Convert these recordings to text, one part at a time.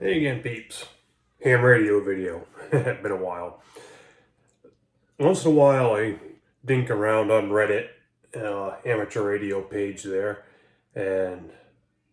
Hey again, peeps. Ham radio video. Been a while. Once in a while, I dink around on Reddit, amateur radio page there, and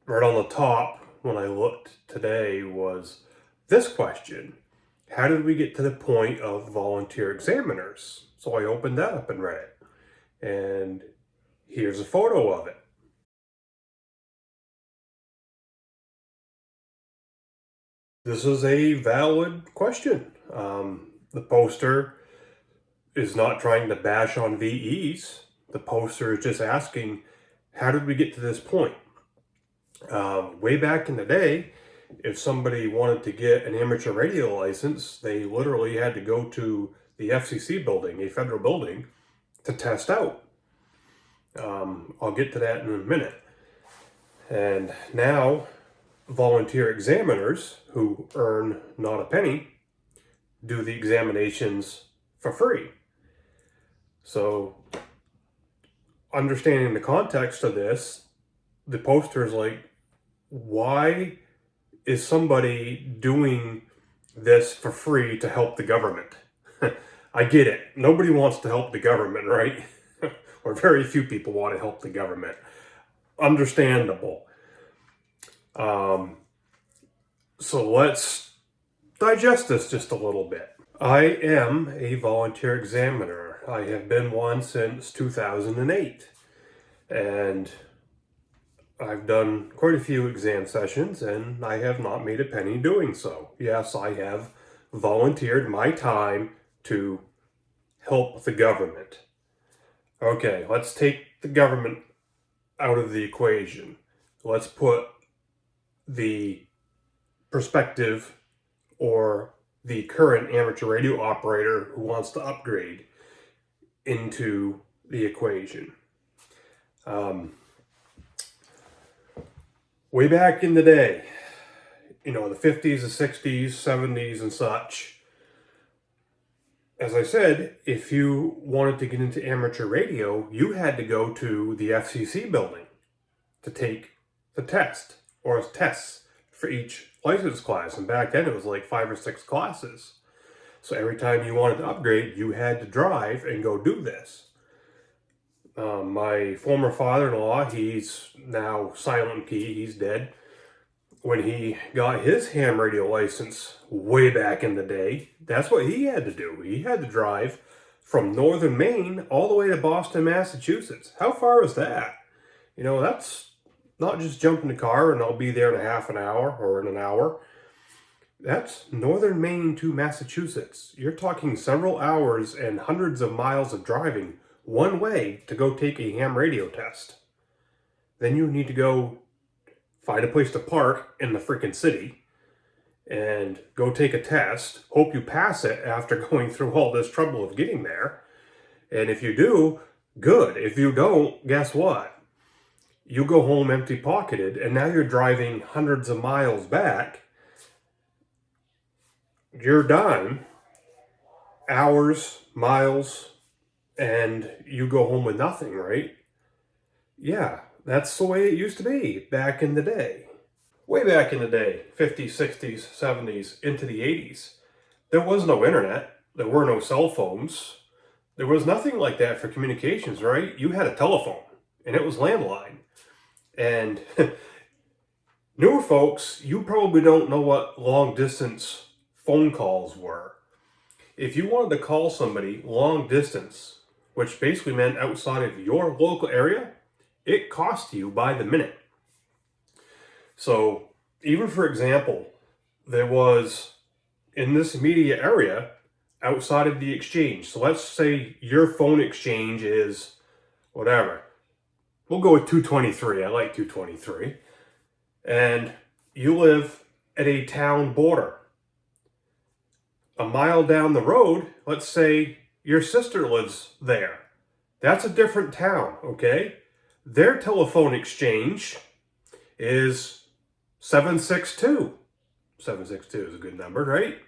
right on the top, when I looked today, was this question: how did we get to the point of volunteer examiners? So I opened that up in Reddit, and here's a photo of it. This is a valid question. The poster is not trying to bash on VEs. The poster is just asking, how did we get to this point? Way back in the day, if somebody wanted to get an amateur radio license, they literally had to go to the FCC building, a federal building, to test out. I'll get to that in a minute. And now, volunteer examiners who earn not a penny do the examinations for free. So, understanding the context of this, the poster is like, why is somebody doing this for free to help the government? I get it. Nobody wants to help the government, right? Or very few people want to help the government. Understandable. So let's digest this just a little bit. I am a volunteer examiner. I have been one since 2008. And I've done quite a few exam sessions, and I have not made a penny doing so. Yes, I have volunteered my time to help the government. Okay, let's take the government out of the equation. Let's put the prospective or the current amateur radio operator who wants to upgrade into the equation. Way back in the day, the 50s, the 60s, 70s, and such, as I said, if you wanted to get into amateur radio, you had to go to the FCC building to take the test, or tests for each license class. And back then it was like 5 or 6 classes. So every time you wanted to upgrade, you had to drive and go do this. My former father-in-law, he's now silent key, he's dead. When he got his ham radio license way back in the day, that's what he had to do. He had to drive from northern Maine all the way to Boston, Massachusetts. How far is that? That's not just jump in the car and I'll be there in a half an hour or in an hour. That's northern Maine to Massachusetts. You're talking several hours and hundreds of miles of driving one way to go take a ham radio test. Then you need to go find a place to park in the freaking city and go take a test. Hope you pass it after going through all this trouble of getting there. And if you do, good. If you don't, guess what? You go home empty-pocketed, and now you're driving hundreds of miles back. Your dime, hours, miles, and you go home with nothing, right? Yeah, that's the way it used to be back in the day. Way back in the day, 50s, 60s, 70s, into the 80s, there was no internet. There were no cell phones. There was nothing like that for communications, right? You had a telephone, and it was landline. And newer folks, you probably don't know what long distance phone calls were. If you wanted to call somebody long distance, which basically meant outside of your local area, it cost you by the minute. So, even for example, there was in this immediate area outside of the exchange. So let's say your phone exchange is whatever. We'll go with 223. I like 223. And you live at a town border. A mile down the road, let's say your sister lives there. That's a different town, okay? Their telephone exchange is 762. 762 is a good number, right?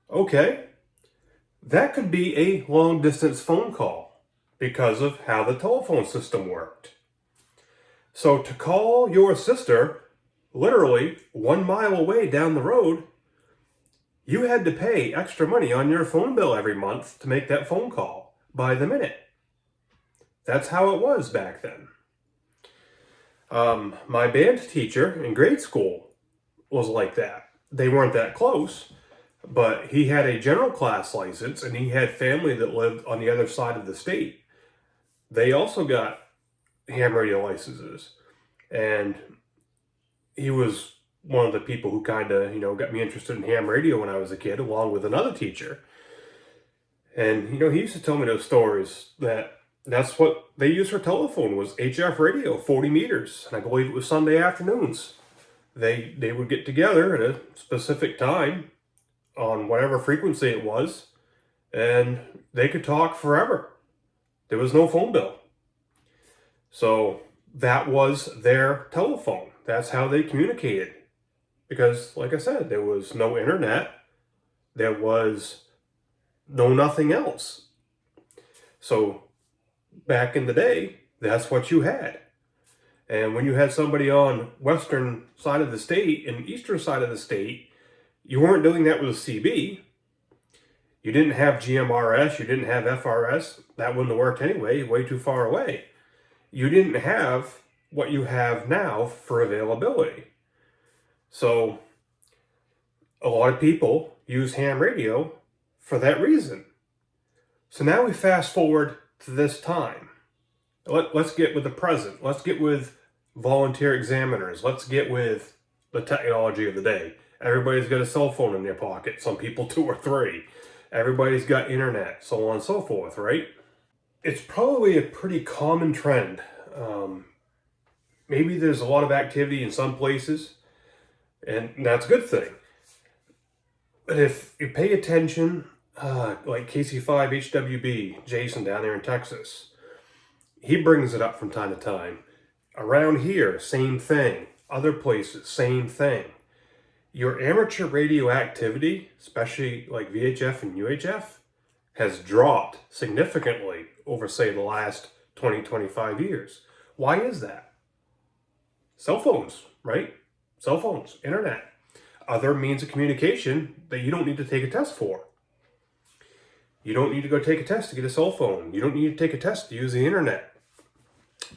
Okay. That could be a long distance phone call because of how the telephone system worked. So to call your sister literally 1 mile away down the road, you had to pay extra money on your phone bill every month to make that phone call by the minute. That's how it was back then. My band teacher in grade school was like that. They weren't that close, but he had a general class license and he had family that lived on the other side of the state. They also got ham radio licenses. And he was one of the people who kind of, got me interested in ham radio when I was a kid, along with another teacher. And, he used to tell me those stories that's what they used for telephone was HF radio, 40 meters. And I believe it was Sunday afternoons. They would get together at a specific time on whatever frequency it was, and they could talk forever. There was no phone bill. So that was their telephone. That's how they communicated. Because, like I said, there was no internet. There was no nothing else. So back in the day, that's what you had. And when you had somebody on western side of the state and eastern side of the state, you weren't doing that with a CB. You didn't have GMRS, you didn't have FRS. That wouldn't have worked anyway, way too far away. You didn't have what you have now for availability. So a lot of people use ham radio for that reason. So now we fast forward to this time. Let's get with the present. Let's get with volunteer examiners. Let's get with the technology of the day. Everybody's got a cell phone in their pocket. Some people 2 or 3. Everybody's got internet, so on and so forth, right? It's probably a pretty common trend. Maybe there's a lot of activity in some places, and that's a good thing. But if you pay attention, like KC5 HWB, Jason down there in Texas, he brings it up from time to time. Around here, same thing. Other places, same thing. Your amateur radio activity, especially like VHF and UHF, has dropped significantly over, say, the last 20, 25 years. Why is that? Cell phones, right? Cell phones, internet, other means of communication that you don't need to take a test for. You don't need to go take a test to get a cell phone. You don't need to take a test to use the internet.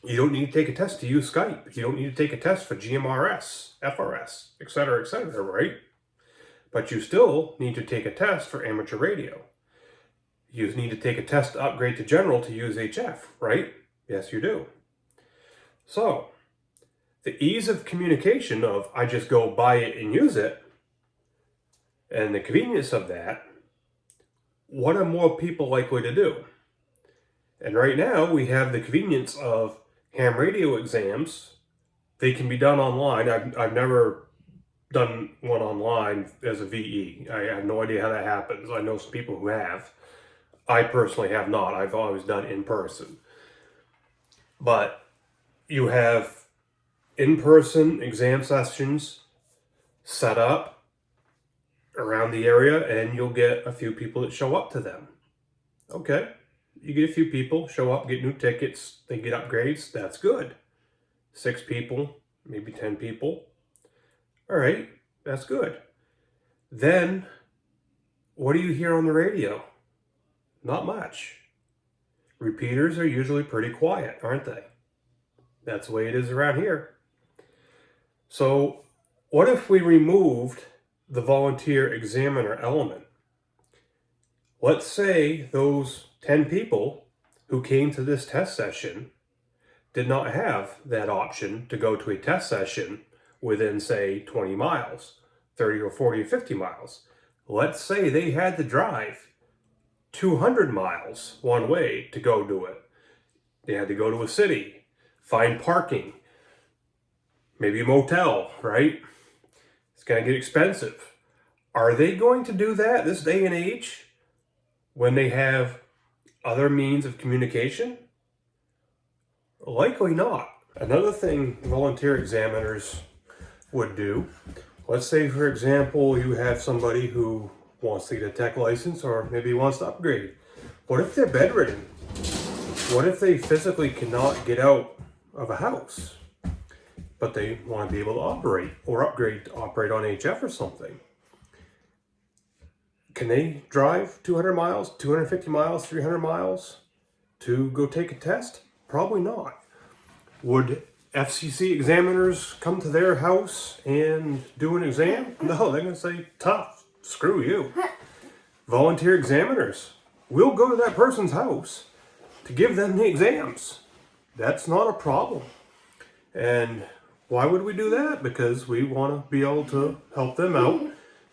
You don't need to take a test to use Skype. You don't need to take a test for GMRS, FRS, etc., right? But you still need to take a test for amateur radio. You need to take a test to upgrade to general to use HF, right? Yes, you do. So, the ease of communication of I just go buy it and use it, and the convenience of that, what are more people likely to do? And right now, we have the convenience of ham radio exams. They can be done online. I've never done one online as a VE. I have no idea how that happens. I know some people who have. I personally have not. I've always done in person. But you have in-person exam sessions set up around the area, and you'll get a few people that show up to them. Okay, you get a few people, show up, get new tickets, they get upgrades, that's good. 6 people, maybe 10 people. All right, that's good. Then, what do you hear on the radio? Not much. Repeaters are usually pretty quiet, aren't they? That's the way it is around here. So, what if we removed the volunteer examiner element? Let's say those 10 people who came to this test session did not have that option to go to a test session within, say, 20 miles, 30 or 40 or 50 miles. Let's say they had to drive 200 miles one way to go do it. They had to go to a city, find parking, maybe a motel, right? It's going to get expensive. Are they going to do that this day and age when they have other means of communication? Likely not. Another thing volunteer examiners would do, let's say, for example, you have somebody who wants to get a tech license or maybe wants to upgrade. What if they're bedridden? What if they physically cannot get out of a house, but they want to be able to operate or upgrade to operate on HF or something. Can they drive 200 miles, 250 miles, 300 miles to go take a test? Probably not. Would FCC examiners come to their house and do an exam? No, they're going to say, tough, screw you. Volunteer examiners will go to that person's house to give them the exams. That's not a problem. And why would we do that? Because we want to be able to help them out.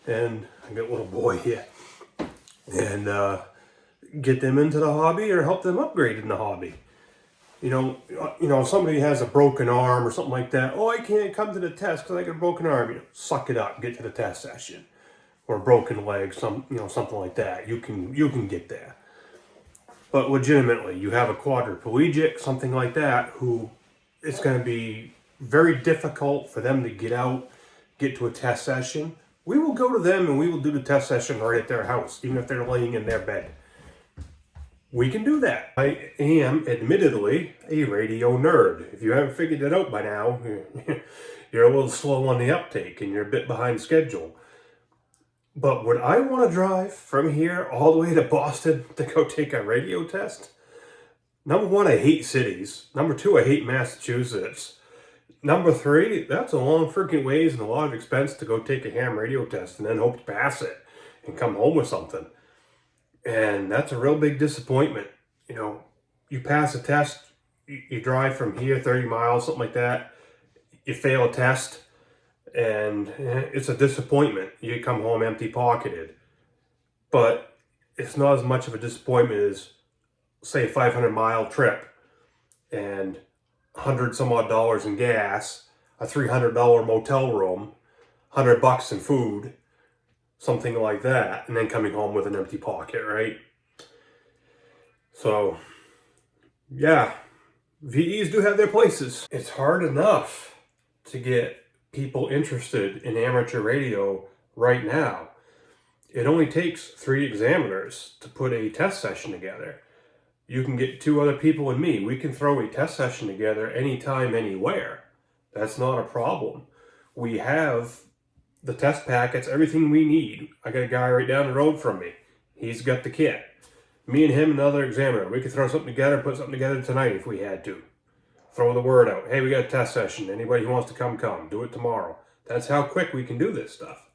And I got a little boy here. And get them into the hobby or help them upgrade in the hobby. You know, if somebody has a broken arm or something like that, oh, I can't come to the test because I got a broken arm. Suck it up, get to the test session. Or a broken leg, something like that. You can get there. But legitimately, you have a quadriplegic, something like that, who it's going to be very difficult for them to get out, get to a test session. We will go to them and we will do the test session right at their house, even if they're laying in their bed. We can do that. I am, admittedly, a radio nerd. If you haven't figured it out by now, you're a little slow on the uptake and you're a bit behind schedule. But would I want to drive from here all the way to Boston to go take a radio test? Number one, I hate cities. Number two, I hate Massachusetts. Number three, that's a long freaking ways and a lot of expense to go take a ham radio test and then hope to pass it and come home with something. And that's a real big disappointment. You know, you pass a test, you drive from here 30 miles, something like that. You fail a test, and it's a disappointment. You come home empty-pocketed. But it's not as much of a disappointment as, say, a 500-mile trip and $100 some odd in gas, a $300 motel room, $100 in food, something like that, and then coming home with an empty pocket, right? So, yeah, VEs do have their places. It's hard enough to get people interested in amateur radio right now. It only takes 3 examiners to put a test session together. You can get 2 other people and me. We can throw a test session together anytime, anywhere. That's not a problem. We have the test packets, everything we need. I got a guy right down the road from me. He's got the kit. Me and him, another examiner. We could throw something together, put something together tonight if we had to. Throw the word out. Hey, we got a test session. Anybody who wants to come. Do it tomorrow. That's how quick we can do this stuff.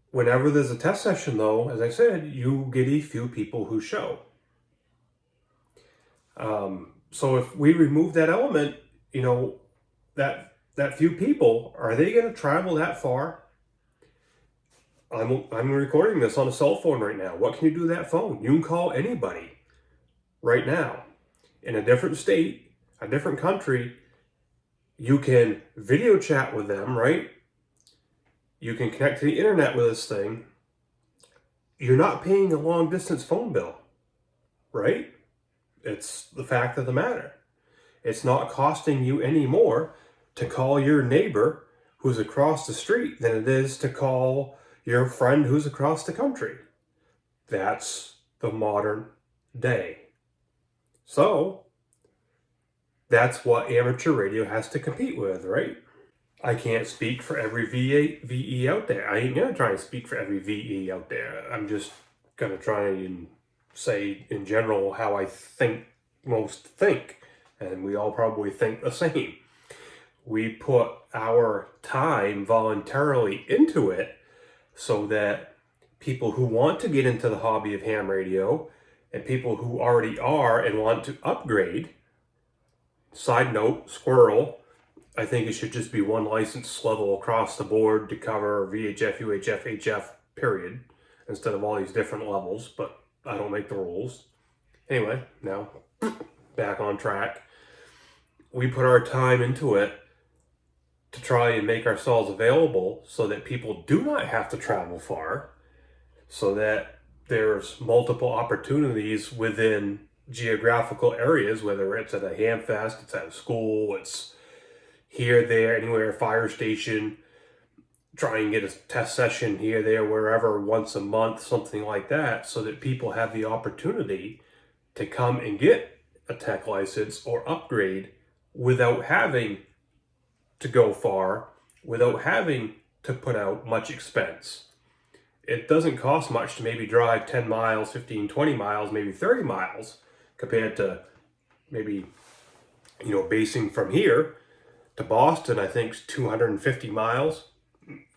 Whenever there's a test session, though, as I said, you get a few people who show. So if we remove that element, that few people, are they going to travel that far? I'm recording this on a cell phone right now. What can you do with that phone? You can call anybody right now in a different state, a different country. You can video chat with them, right? You can connect to the internet with this thing. You're not paying a long distance phone bill, right? It's the fact of the matter. It's not costing you any more to call your neighbor who's across the street than it is to call your friend who's across the country. That's the modern day. So, that's what amateur radio has to compete with, right? I can't speak for every VE out there. I ain't gonna try and speak for every VE out there. I'm just gonna try and say in general how I think most think. And we all probably think the same. We put our time voluntarily into it so that people who want to get into the hobby of ham radio and people who already are and want to upgrade, side note, squirrel, I think it should just be one license level across the board to cover VHF, UHF, HF, period, instead of all these different levels, but I don't make the rules. Anyway, now back on track. We put our time into it to try and make ourselves available so that people do not have to travel far, so that there's multiple opportunities within geographical areas, whether it's at a ham fest, it's at a school, it's here, there, anywhere, fire station, try and get a test session here, there, wherever, once a month, something like that, so that people have the opportunity to come and get a tech license or upgrade without having to go far, without having to put out much expense. It doesn't cost much to maybe drive 10 miles, 15, 20 miles, maybe 30 miles compared to maybe, basing from here to Boston, I think is 250 miles.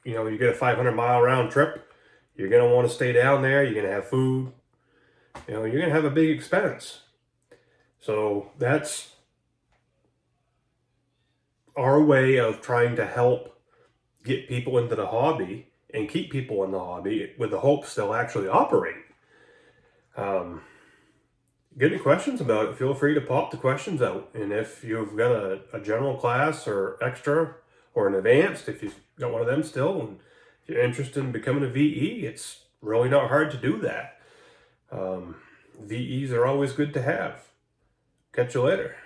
You get a 500-mile round trip. You're going to want to stay down there. You're going to have food. You're going to have a big expense. So that's our way of trying to help get people into the hobby and keep people in the hobby with the hopes they'll actually operate. Get any questions about it, feel free to pop the questions out. And if you've got a general class or extra or an advanced, if you've got one of them still, and if you're interested in becoming a VE, it's really not hard to do that. VEs are always good to have. Catch you later.